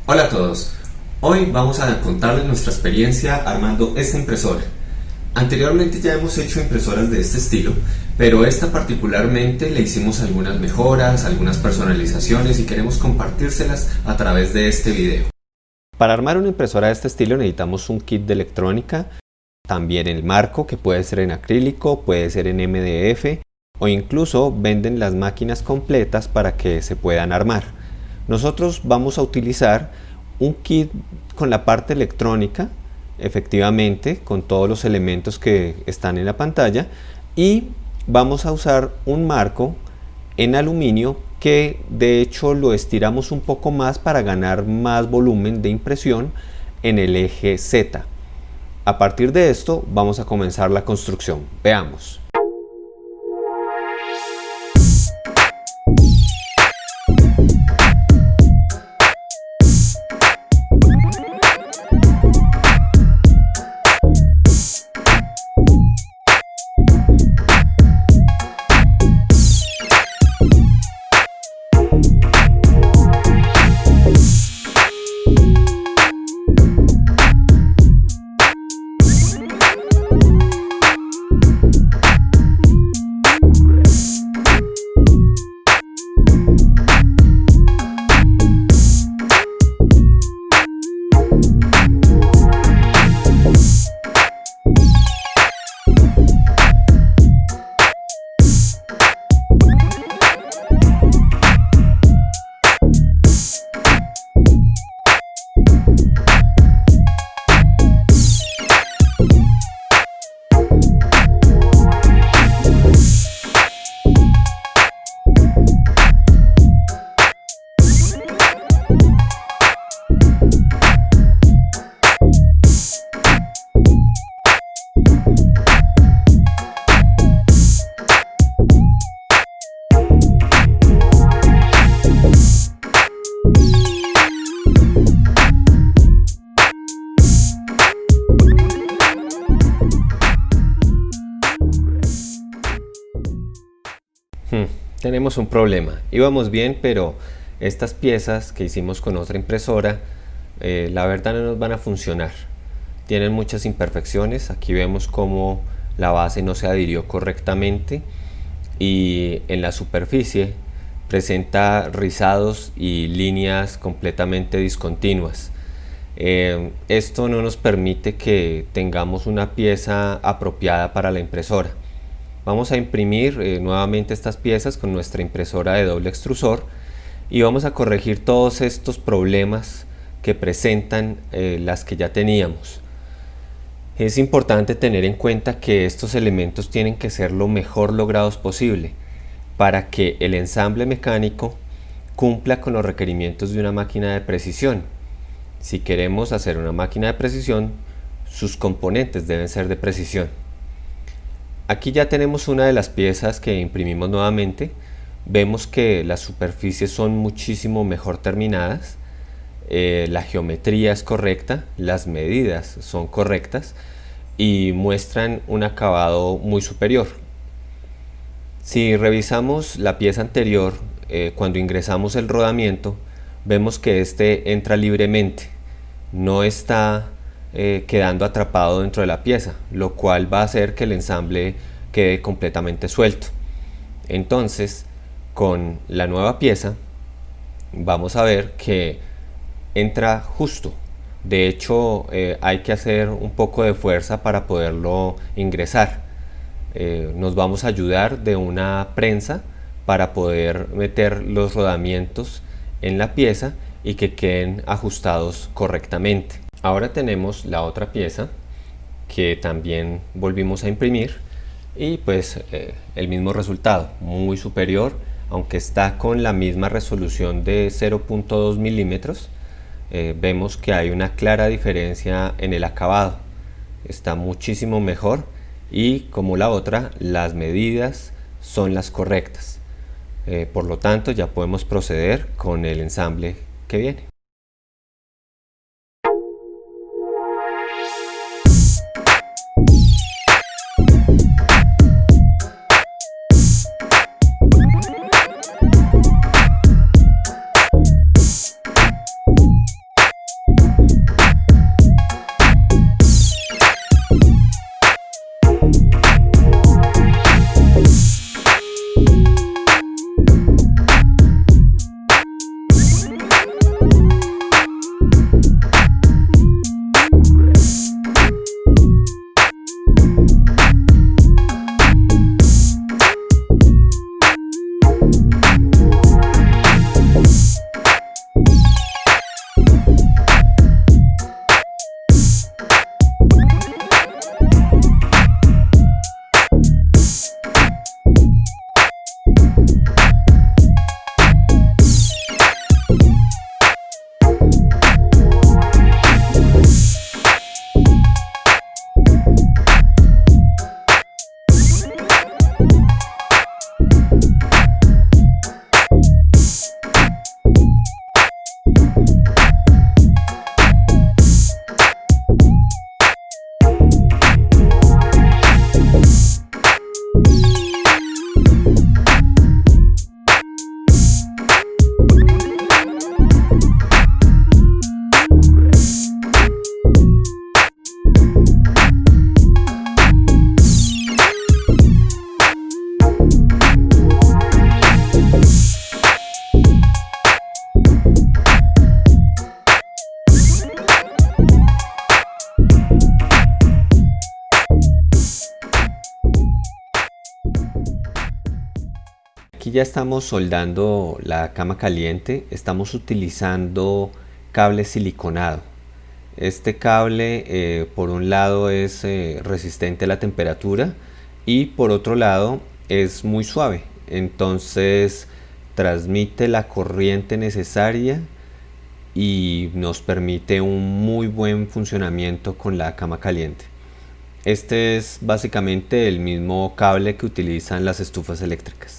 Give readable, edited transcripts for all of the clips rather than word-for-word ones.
Hola a todos, hoy vamos a contarles nuestra experiencia armando esta impresora. Anteriormente ya hemos hecho impresoras de este estilo, pero esta particularmente le hicimos algunas mejoras, algunas personalizaciones y queremos compartírselas a través de este video. Para armar una impresora de este estilo necesitamos un kit de electrónica, también el marco que puede ser en acrílico, puede ser en MDF o incluso venden las máquinas completas para que se puedan armar. Nosotros vamos a utilizar un kit con la parte electrónica, efectivamente, con todos los elementos que están en la pantalla, y vamos a usar un marco en aluminio que de hecho lo estiramos un poco más para ganar más volumen de impresión en el eje Z. A partir de esto vamos a comenzar la construcción. Veamos. Tenemos un problema. Íbamos bien, pero estas piezas que hicimos con otra impresora, la verdad no nos van a funcionar. Tienen muchas imperfecciones. Aquí vemos cómo la base no se adhirió correctamente y en la superficie presenta rizados y líneas completamente discontinuas. Esto no nos permite que tengamos una pieza apropiada para la impresora. Vamos a imprimir nuevamente estas piezas con nuestra impresora de doble extrusor y vamos a corregir todos estos problemas que presentan las que ya teníamos. Es importante tener en cuenta que estos elementos tienen que ser lo mejor logrados posible para que el ensamble mecánico cumpla con los requerimientos de una máquina de precisión. Si queremos hacer una máquina de precisión, sus componentes deben ser de precisión. Aquí ya tenemos una de las piezas que imprimimos nuevamente. Vemos que las superficies son muchísimo mejor terminadas, la geometría es correcta, las medidas son correctas y muestran un acabado muy superior. Si revisamos la pieza anterior, cuando ingresamos el rodamiento, vemos que este entra libremente, no está quedando atrapado dentro de la pieza, lo cual va a hacer que el ensamble quede completamente suelto. Entonces, con la nueva pieza vamos a ver que entra justo. De hecho, hay que hacer un poco de fuerza para poderlo ingresar. Nos vamos a ayudar de una prensa para poder meter los rodamientos en la pieza y que queden ajustados correctamente. Ahora tenemos la otra pieza que también volvimos a imprimir y pues el mismo resultado, muy superior, aunque está con la misma resolución de 0.2 milímetros. Vemos que hay una clara diferencia en el acabado, está muchísimo mejor y como la otra, las medidas son las correctas. Por lo tanto, ya podemos proceder con el ensamble que viene. Aquí ya estamos soldando la cama caliente, estamos utilizando cable siliconado. Este cable por un lado es resistente a la temperatura y por otro lado es muy suave, entonces transmite la corriente necesaria y nos permite un muy buen funcionamiento con la cama caliente. Este es básicamente el mismo cable que utilizan las estufas eléctricas.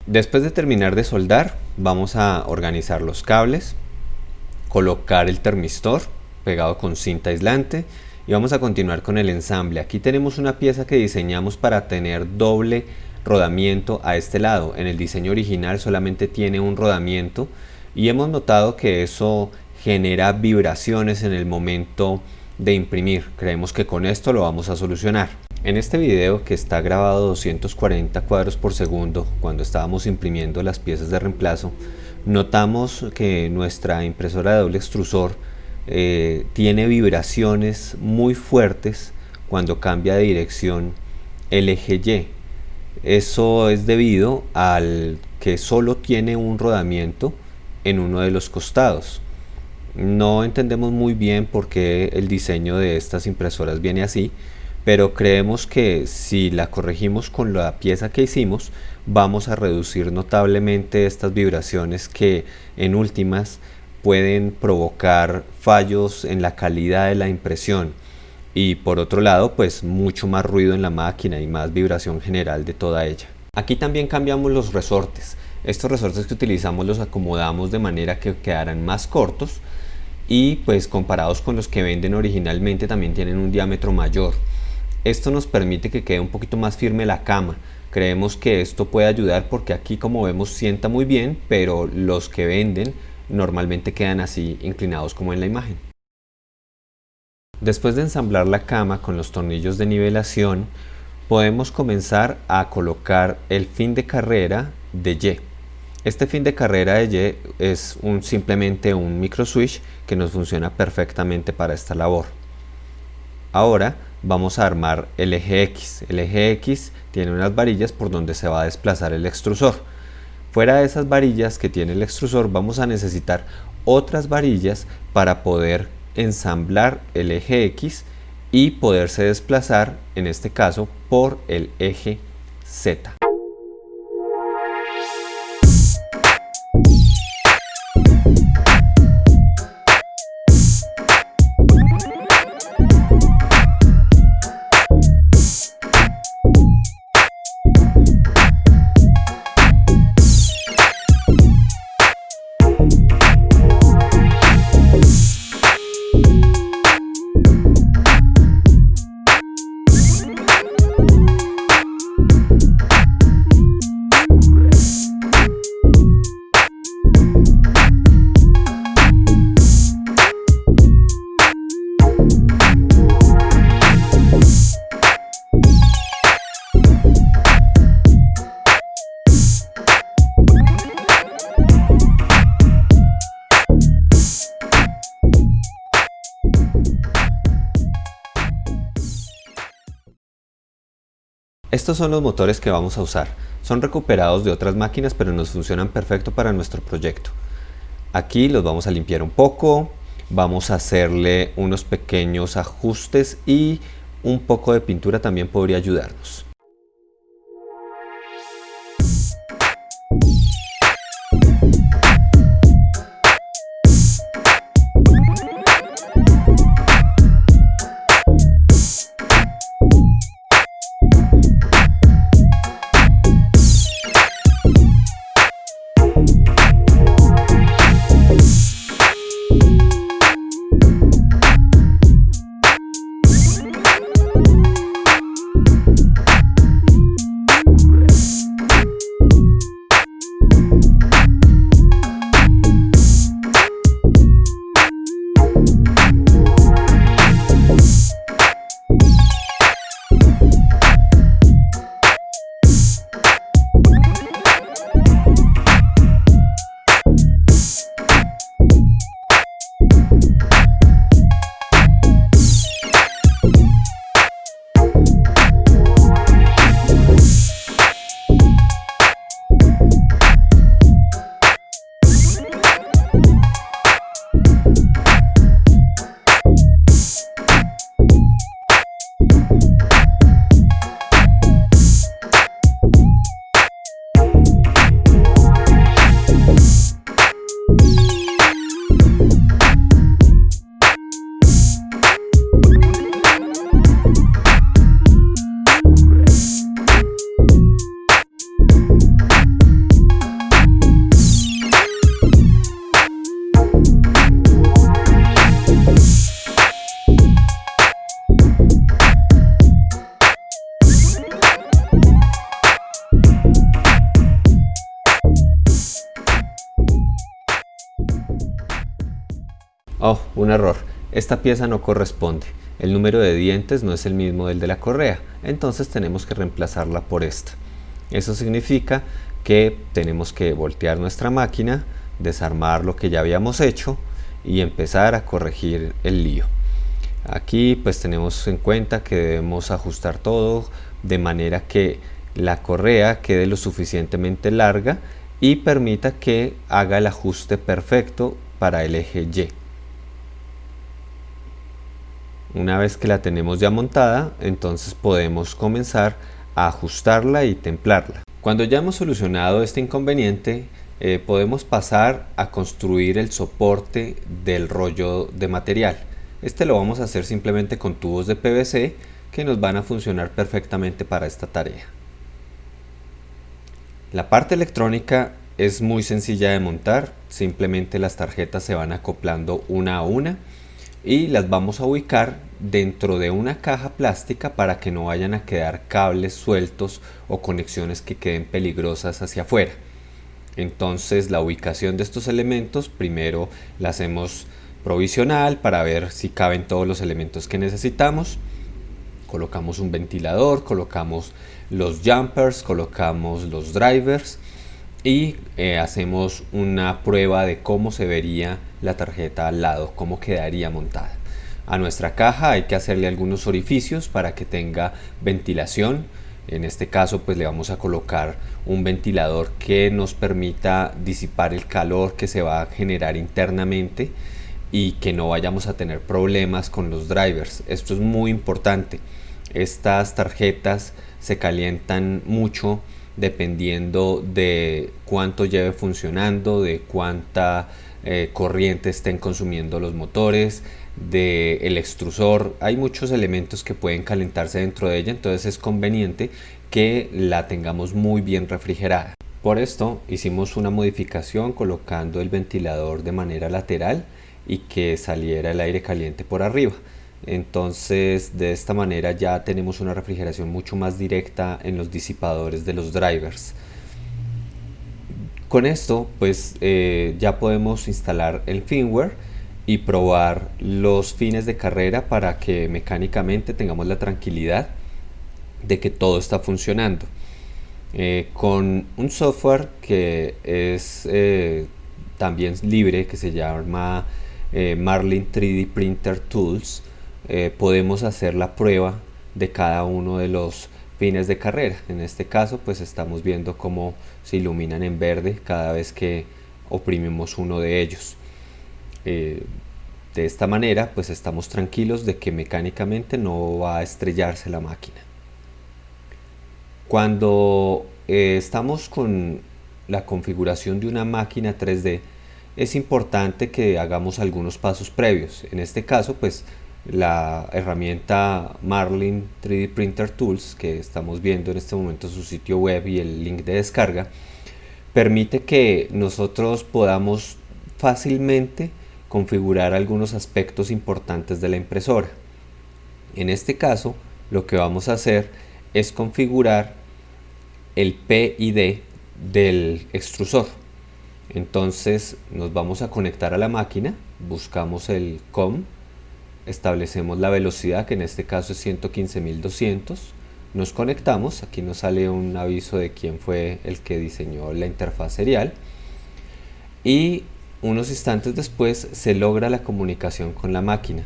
Después de terminar de soldar, vamos a organizar los cables, colocar el termistor pegado con cinta aislante y vamos a continuar con el ensamble. Aquí tenemos una pieza que diseñamos para tener doble rodamiento a este lado. En el diseño original solamente tiene un rodamiento y hemos notado que eso genera vibraciones en el momento de imprimir. Creemos que con esto lo vamos a solucionar. En este video, que está grabado a 240 cuadros por segundo cuando estábamos imprimiendo las piezas de reemplazo, notamos que nuestra impresora de doble extrusor tiene vibraciones muy fuertes cuando cambia de dirección el eje Y. Eso es debido al que solo tiene un rodamiento en uno de los costados. No entendemos muy bien por qué el diseño de estas impresoras viene así, pero creemos que si la corregimos con la pieza que hicimos, vamos a reducir notablemente estas vibraciones que en últimas pueden provocar fallos en la calidad de la impresión y por otro lado pues mucho más ruido en la máquina y más vibración general de toda ella. Aquí también cambiamos los resortes. Estos resortes que utilizamos los acomodamos de manera que quedaran más cortos y pues comparados con los que venden originalmente también tienen un diámetro mayor. Esto nos permite que quede un poquito más firme la cama. Creemos que esto puede ayudar porque aquí, como vemos, sienta muy bien, pero los que venden normalmente quedan así inclinados como en la imagen. Después de ensamblar la cama con los tornillos de nivelación, podemos comenzar a colocar el fin de carrera de Y. Este fin de carrera de Y es simplemente un micro switch que nos funciona perfectamente para esta labor. Ahora vamos a armar el eje X. El eje X tiene unas varillas por donde se va a desplazar el extrusor. Fuera de esas varillas que tiene el extrusor, vamos a necesitar otras varillas para poder ensamblar el eje X y poderse desplazar, en este caso, por el eje Z. Estos son los motores que vamos a usar. Son recuperados de otras máquinas, pero nos funcionan perfecto para nuestro proyecto. Aquí los vamos a limpiar un poco, vamos a hacerle unos pequeños ajustes y un poco de pintura también podría ayudarnos. Oh, un error. Esta pieza no corresponde. El número de dientes no es el mismo del de la correa, entonces tenemos que reemplazarla por esta. Eso significa que tenemos que voltear nuestra máquina, desarmar lo que ya habíamos hecho y empezar a corregir el lío. Aquí pues tenemos en cuenta que debemos ajustar todo de manera que la correa quede lo suficientemente larga y permita que haga el ajuste perfecto para el eje Y. Una vez que la tenemos ya montada, entonces podemos comenzar a ajustarla y templarla. Cuando ya hemos solucionado este inconveniente, podemos pasar a construir el soporte del rollo de material. Este lo vamos a hacer simplemente con tubos de PVC que nos van a funcionar perfectamente para esta tarea. La parte electrónica es muy sencilla de montar, simplemente las tarjetas se van acoplando una a una y las vamos a ubicar dentro de una caja plástica para que no vayan a quedar cables sueltos o conexiones que queden peligrosas hacia afuera. Entonces la ubicación de estos elementos primero la hacemos provisional para ver si caben todos los elementos que necesitamos. Colocamos un ventilador, colocamos los jumpers, colocamos los drivers y hacemos una prueba de cómo se vería la tarjeta al lado, cómo quedaría montada. A nuestra caja hay que hacerle algunos orificios para que tenga ventilación. En este caso pues le vamos a colocar un ventilador que nos permita disipar el calor que se va a generar internamente y que no vayamos a tener problemas con los drivers. Esto es muy importante. Estas tarjetas se calientan mucho dependiendo de cuánto lleve funcionando, de cuánta corriente estén consumiendo los motores, del extrusor. Hay muchos elementos que pueden calentarse dentro de ella, entonces es conveniente que la tengamos muy bien refrigerada. Por esto hicimos una modificación colocando el ventilador de manera lateral y que saliera el aire caliente por arriba. Entonces de esta manera ya tenemos una refrigeración mucho más directa en los disipadores de los drivers. Con esto pues ya podemos instalar el firmware y probar los fines de carrera para que mecánicamente tengamos la tranquilidad de que todo está funcionando. Con un software que es también libre, que se llama Marlin 3D Printer Tools, podemos hacer la prueba de cada uno de los fines de carrera. En este caso pues estamos viendo cómo se iluminan en verde cada vez que oprimimos uno de ellos. De esta manera pues estamos tranquilos de que mecánicamente no va a estrellarse la máquina. Cuando estamos con la configuración de una máquina 3D, es importante que hagamos algunos pasos previos. En este caso pues la herramienta Marlin 3D Printer Tools, que estamos viendo en este momento su sitio web y el link de descarga, permite que nosotros podamos fácilmente configurar algunos aspectos importantes de la impresora. En este caso lo que vamos a hacer es configurar el PID del extrusor. Entonces nos vamos a conectar a la máquina, buscamos el COM, establecemos la velocidad, que en este caso es 115.200, nos conectamos, aquí nos sale un aviso de quién fue el que diseñó la interfaz serial y unos instantes después se logra la comunicación con la máquina.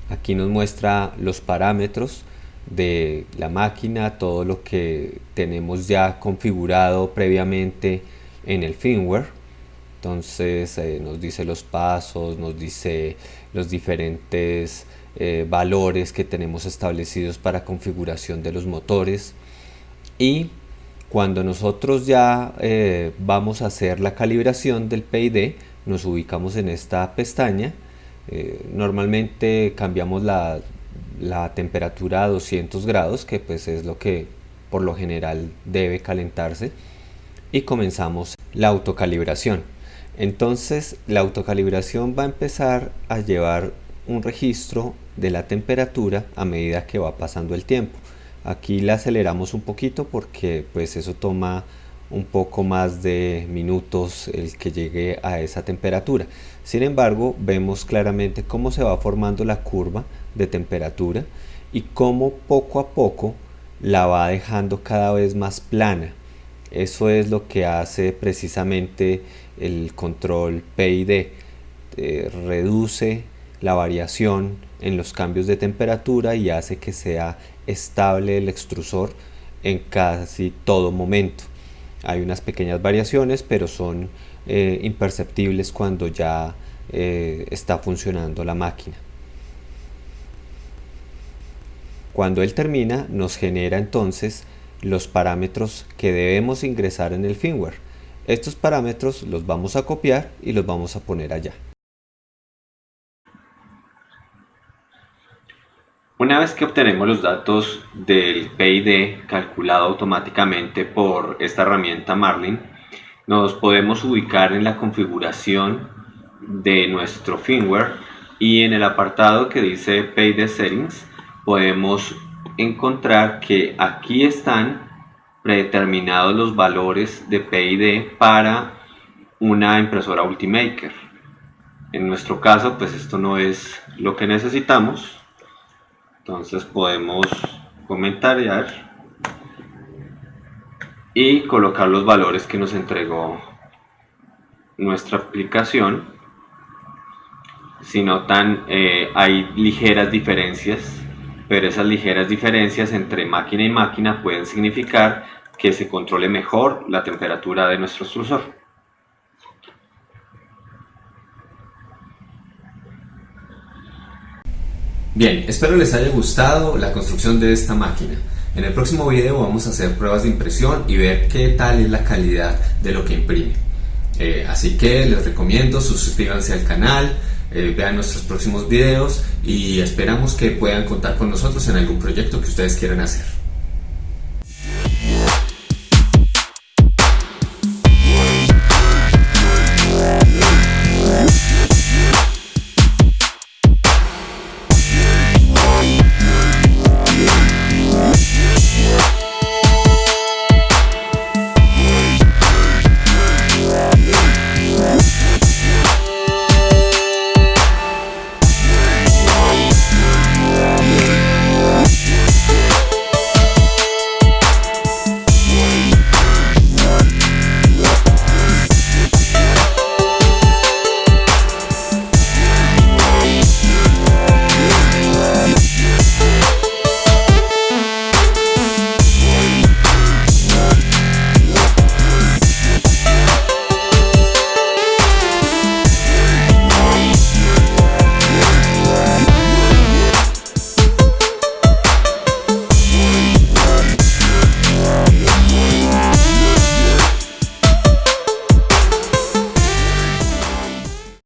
Aquí nos muestra los parámetros de la máquina, todo lo que tenemos ya configurado previamente en el firmware. Entonces nos dice los pasos, nos dice los diferentes valores que tenemos establecidos para configuración de los motores, y cuando nosotros ya vamos a hacer la calibración del PID nos ubicamos en esta pestaña. Normalmente cambiamos la temperatura a 200 grados, que pues es lo que por lo general debe calentarse, y comenzamos la autocalibración. Entonces la autocalibración va a empezar a llevar un registro de la temperatura a medida que va pasando el tiempo. Aquí la aceleramos un poquito porque pues eso toma un poco más de minutos el que llegue a esa temperatura. Sin embargo, vemos claramente cómo se va formando la curva de temperatura y cómo poco a poco la va dejando cada vez más plana. Eso es lo que hace precisamente el control PID. Reduce la variación en los cambios de temperatura y hace que sea estable el extrusor en casi todo momento. Hay unas pequeñas variaciones, pero son imperceptibles cuando ya está funcionando la máquina. Cuando él termina, nos genera entonces los parámetros que debemos ingresar en el firmware. Estos parámetros los vamos a copiar y los vamos a poner allá. Una vez que obtenemos los datos del PID calculado automáticamente por esta herramienta Marlin, nos podemos ubicar en la configuración de nuestro firmware y en el apartado que dice PID Settings podemos encontrar que aquí están predeterminados los valores de PID para una impresora Ultimaker. En nuestro caso, pues esto no es lo que necesitamos. Entonces podemos comentar y colocar los valores que nos entregó nuestra aplicación. Si notan, hay ligeras diferencias, pero esas ligeras diferencias entre máquina y máquina pueden significar que se controle mejor la temperatura de nuestro extrusor. Bien, espero les haya gustado la construcción de esta máquina. En el próximo video vamos a hacer pruebas de impresión y ver qué tal es la calidad de lo que imprime. Así que les recomiendo suscríbanse al canal, vean nuestros próximos videos y esperamos que puedan contar con nosotros en algún proyecto que ustedes quieran hacer.